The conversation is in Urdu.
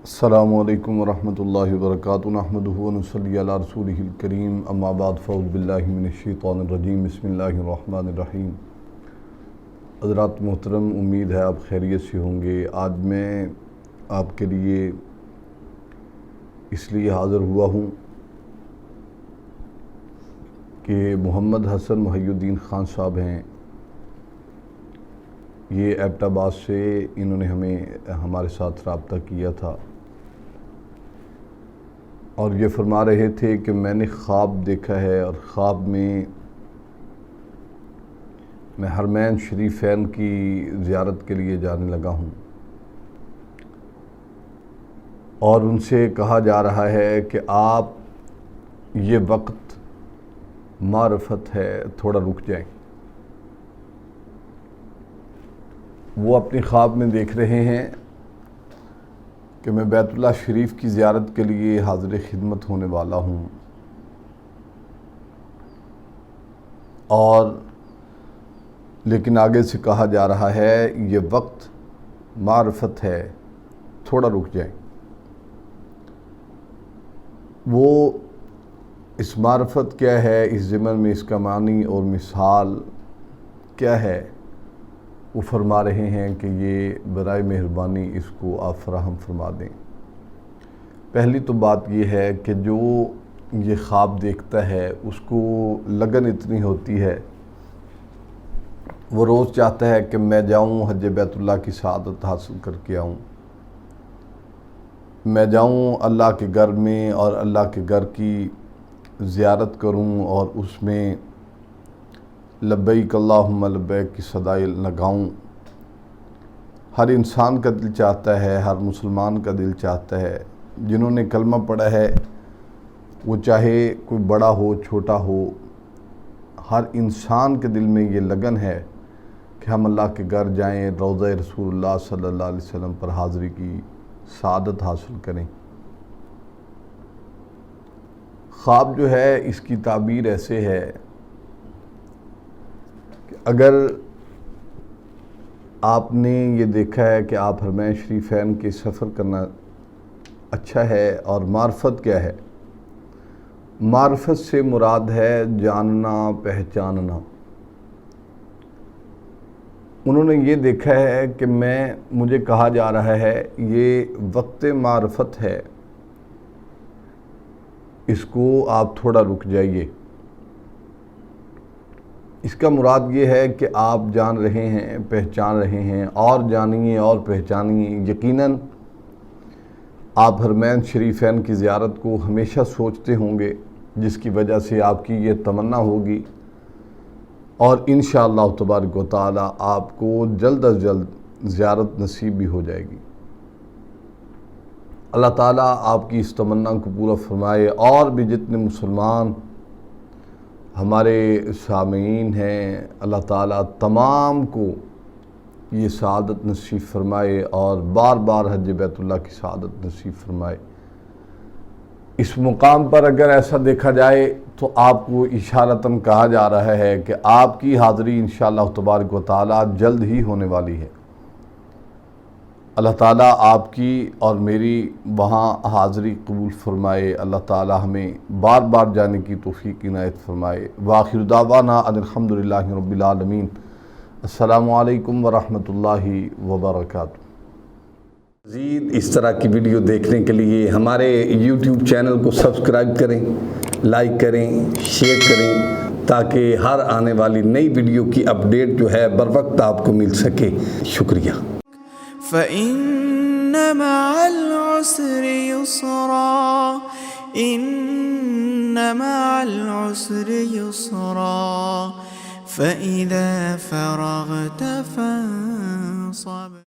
السلام علیکم ورحمۃ اللہ وبرکاتہ نحمدہ ونصلی علی رسولہ الکریم اما بعد فاعوذ باللہ من الشیطان الرجیم بسم اللہ الرحمن الرحیم۔ حضرات محترم، امید ہے آپ خیریت سے ہوں گے۔ آج میں آپ کے لیے اس لیے حاضر ہوا ہوں کہ محمد حسن محی الدین خان صاحب ہیں، یہ ایبٹ آباد سے، انہوں نے ہمارے ساتھ رابطہ کیا تھا اور یہ فرما رہے تھے کہ میں نے خواب دیکھا ہے اور خواب میں حرمین شریفین کی زیارت کے لیے جانے لگا ہوں اور ان سے کہا جا رہا ہے کہ آپ یہ وقت معرفت ہے، تھوڑا رک جائیں۔ وہ اپنے خواب میں دیکھ رہے ہیں کہ میں بیت اللہ شریف کی زیارت کے لیے حاضر خدمت ہونے والا ہوں اور لیکن آگے سے کہا جا رہا ہے یہ وقت معرفت ہے، تھوڑا رک جائیں۔ وہ اس معرفت کیا ہے، اس ضمن میں اس کا معنی اور مثال کیا ہے، وہ فرما رہے ہیں کہ یہ برائے مہربانی اس کو آپ فراہم فرما دیں۔ پہلی تو بات یہ ہے کہ جو یہ خواب دیکھتا ہے اس کو لگن اتنی ہوتی ہے، وہ روز چاہتا ہے کہ میں جاؤں، حج بیت اللہ کی سعادت حاصل کر کے آؤں، میں جاؤں اللہ کے گھر میں اور اللہ کے گھر کی زیارت کروں اور اس میں لبیک اللہم لبیک کی صدائے لگاؤں۔ ہر انسان کا دل چاہتا ہے، ہر مسلمان کا دل چاہتا ہے، جنہوں نے کلمہ پڑھا ہے وہ چاہے کوئی بڑا ہو چھوٹا ہو، ہر انسان کے دل میں یہ لگن ہے کہ ہم اللہ کے گھر جائیں، روضہ رسول اللہ صلی اللہ علیہ وسلم پر حاضری کی سعادت حاصل کریں۔ خواب جو ہے اس کی تعبیر ایسے ہے کہ اگر آپ نے یہ دیکھا ہے کہ آپ حرمین شریفین کے سفر کرنا اچھا ہے، اور معرفت کیا ہے؟ معرفت سے مراد ہے جاننا، پہچاننا۔ انہوں نے یہ دیکھا ہے کہ مجھے کہا جا رہا ہے یہ وقت معرفت ہے، اس کو آپ تھوڑا رک جائیے۔ اس کا مراد یہ ہے کہ آپ جان رہے ہیں، پہچان رہے ہیں، اور جانیے اور پہچانیے۔ یقیناً آپ حرمین شریفین کی زیارت کو ہمیشہ سوچتے ہوں گے، جس کی وجہ سے آپ کی یہ تمنا ہوگی، اور انشاءاللہ تبارک و تعالی آپ کو جلد از جلد زیارت نصیب بھی ہو جائے گی۔ اللہ تعالیٰ آپ کی اس تمنا کو پورا فرمائے، اور بھی جتنے مسلمان ہمارے سامعین ہیں، اللہ تعالیٰ تمام کو یہ سعادت نصیب فرمائے اور بار بار حج بیت اللہ کی سعادت نصیب فرمائے۔ اس مقام پر اگر ایسا دیکھا جائے تو آپ کو اشارتاً کہا جا رہا ہے کہ آپ کی حاضری انشاءاللہ تبارک و تعالیٰ جلد ہی ہونے والی ہے۔ اللہ تعالیٰ آپ کی اور میری وہاں حاضری قبول فرمائے، اللہ تعالیٰ ہمیں بار بار جانے کی توفیق عنایت فرمائے۔ وآخر دعوانا ان الحمدللہ رب العالمین۔ السلام علیکم ورحمۃ اللہ وبرکاتہ۔ مزید اس طرح کی ویڈیو دیکھنے کے لیے ہمارے یوٹیوب چینل کو سبسکرائب کریں، لائک کریں، شیئر کریں، تاکہ ہر آنے والی نئی ویڈیو کی اپڈیٹ جو ہے بر وقت آپ کو مل سکے۔ شکریہ۔ فَإِنَّ مَعَ الْعُسْرِ يُسْرًا، إِنَّ مَعَ الْعُسْرِ يُسْرًا، فَإِذَا فَرَغْتَ فَانصَبْ